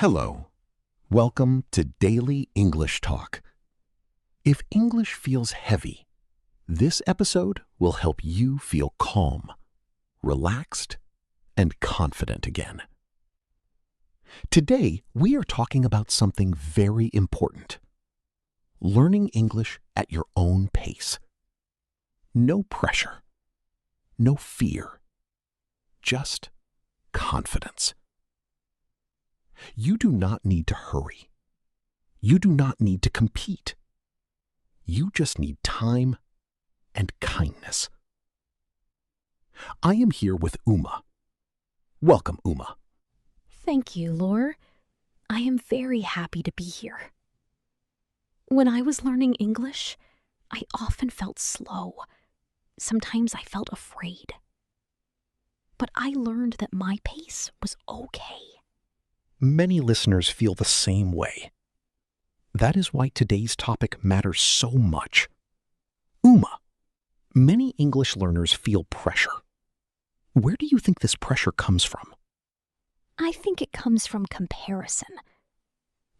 Hello. Welcome to Daily English Talk. If English feels heavy, this episode will help you feel calm, relaxed, and confident again. Today, we are talking about something very important. Learning English at your own pace. No pressure. No fear. Just confidence. You do not need to hurry. You do not need to compete. You just need time and kindness. I am here with Umma. Welcome, Umma. Thank you, Lore. I am very happy to be here. When I was learning English, I often felt slow. Sometimes I felt afraid. But I learned that my pace was okay. Many listeners feel the same way. That is why today's topic matters so much. Umma, many English learners feel pressure. Where do you think this pressure comes from? I think it comes from comparison.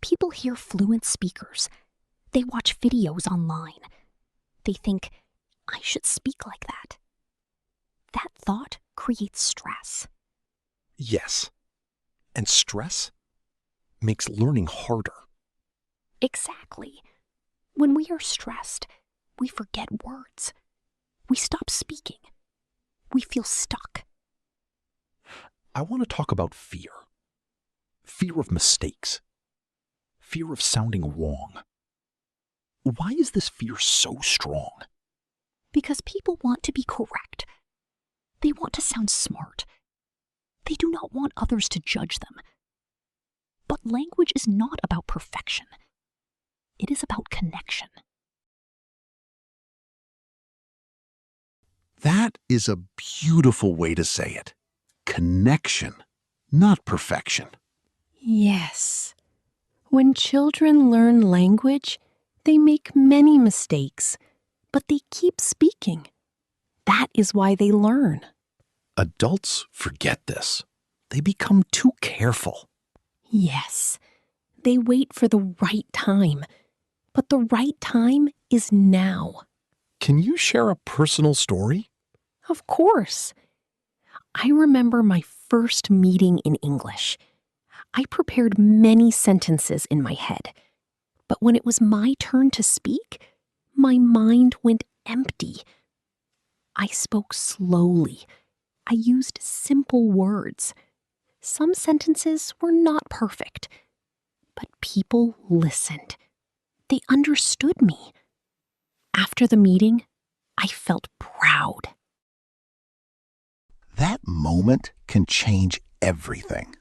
People hear fluent speakers. They watch videos online. They think, I should speak like that. That thought creates stress. Yes. And stress makes learning harder. Exactly. When we are stressed, we forget words. We stop speaking. We feel stuck. I want to talk about fear. Fear of mistakes. Fear of sounding wrong. Why is this fear so strong? Because people want to be correct. They want to sound smart. They do not want others to judge them. But language is not about perfection. It is about connection. That is a beautiful way to say it. Connection, not perfection. Yes. When children learn language, they make many mistakes, but they keep speaking. That is why they learn. Adults forget this. They become too careful. Yes. They wait for the right time, but the right time is now. Can you share a personal story? Of course. I remember my first meeting in English. I prepared many sentences in my head, but when it was my turn to speak, my mind went empty. I spoke slowly. I used simple words. Some sentences were not perfect, but people listened. They understood me. After the meeting, I felt proud. That moment can change everything.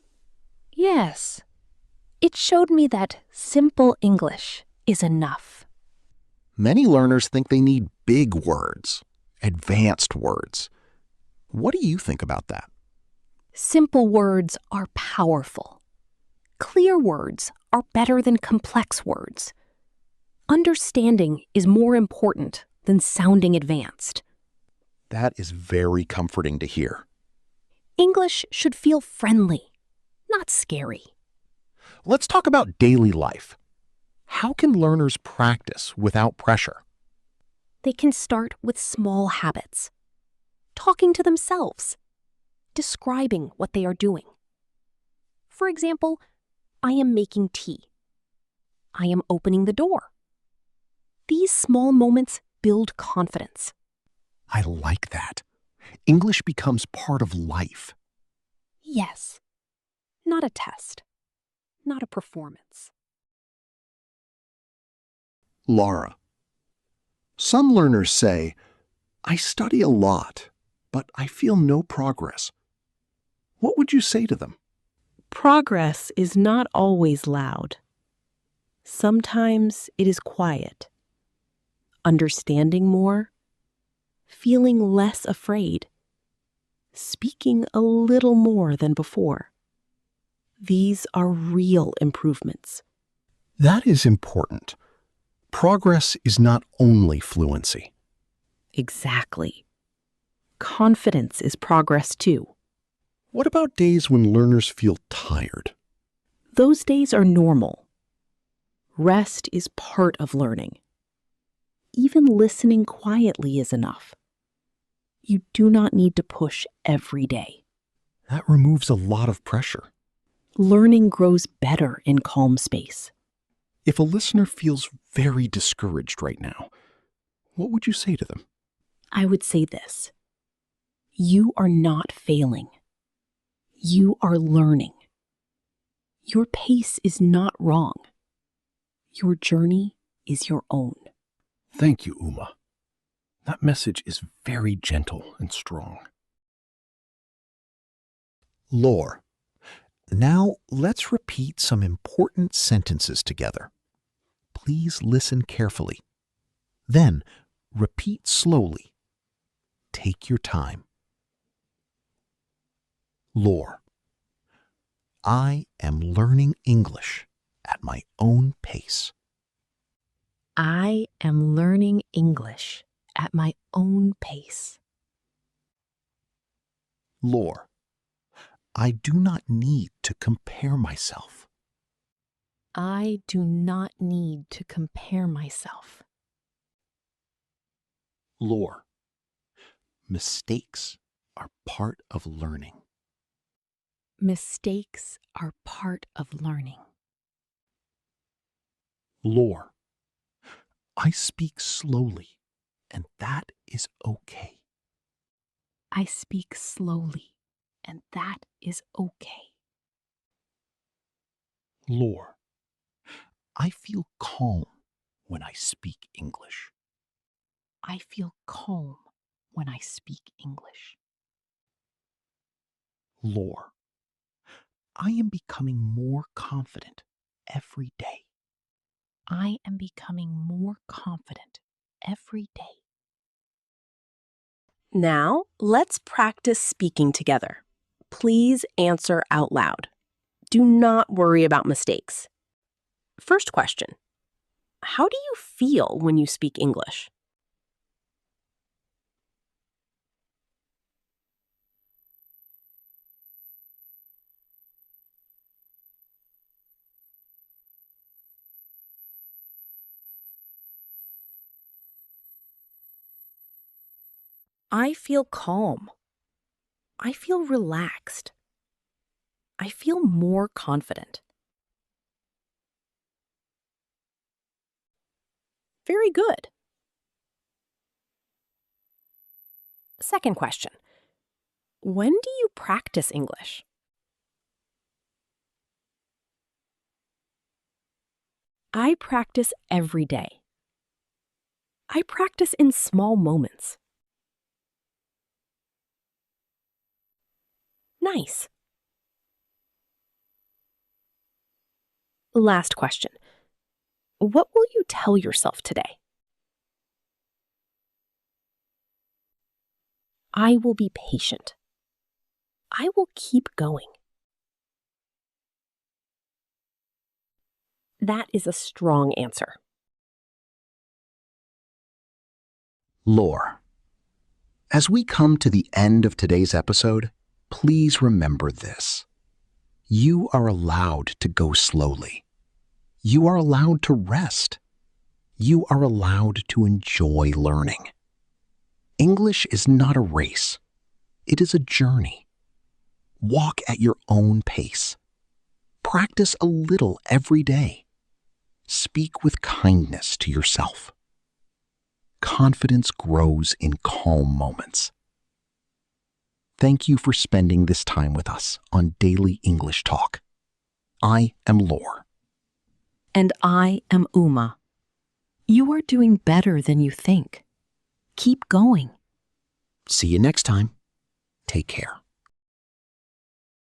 Yes. It showed me that simple English is enough. Many learners think they need big words, advanced words. What do you think about that? Simple words are powerful. Clear words are better than complex words. Understanding is more important than sounding advanced. That is very comforting to hear. English should feel friendly, not scary. Let's talk about daily life. How can learners practice without pressure? They can start with small habits. Talking to themselves. Describing what they are doing. For example, I am making tea. I am opening the door. These small moments build confidence. I like that. English becomes part of life. Yes, not a test, not a performance. Laura. Some learners say, I study a lot, but I feel no progress. What would you say to them? Progress is not always loud. Sometimes it is quiet. Understanding more, feeling less afraid, speaking a little more than before. These are real improvements. That is important. Progress is not only fluency. Exactly. Confidence is progress too. What about days when learners feel tired? Those days are normal. Rest is part of learning. Even listening quietly is enough. You do not need to push every day. That removes a lot of pressure. Learning grows better in calm space. If a listener feels very discouraged right now, what would you say to them? I would say this: you are not failing. You are learning. Your pace is not wrong. Your journey is your own. Thank you, Umma. That message is very gentle and strong. Lore. Now let's repeat some important sentences together. Please listen carefully. Then repeat slowly. Take your time. Lore. I am learning English at my own pace. I am learning English at my own pace. Lore. I do not need to compare myself. I do not need to compare myself. Lore. Mistakes are part of learning. Mistakes are part of learning. Lore. I speak slowly, and that is okay. I speak slowly, and that is okay. Lore. I feel calm when I speak English. I feel calm when I speak English. Lore. I am becoming more confident every day. I am becoming more confident every day. Now, let's practice speaking together. Please answer out loud. Do not worry about mistakes. First question: how do you feel when you speak English? I feel calm. I feel relaxed. I feel more confident. Very good. Second question: when do you practice English? I practice every day. I practice in small moments. Nice. Last question: what will you tell yourself today? I will be patient. I will keep going. That is a strong answer. Lore. As we come to the end of today's episode, please remember this. You are allowed to go slowly. You are allowed to rest. You are allowed to enjoy learning. English is not a race. It is a journey. Walk at your own pace. Practice a little every day. Speak with kindness to yourself. Confidence grows in calm moments. Thank you for spending this time with us on Daily English Talk. I am Lore. And I am Umma. You are doing better than you think. Keep going. See you next time. Take care.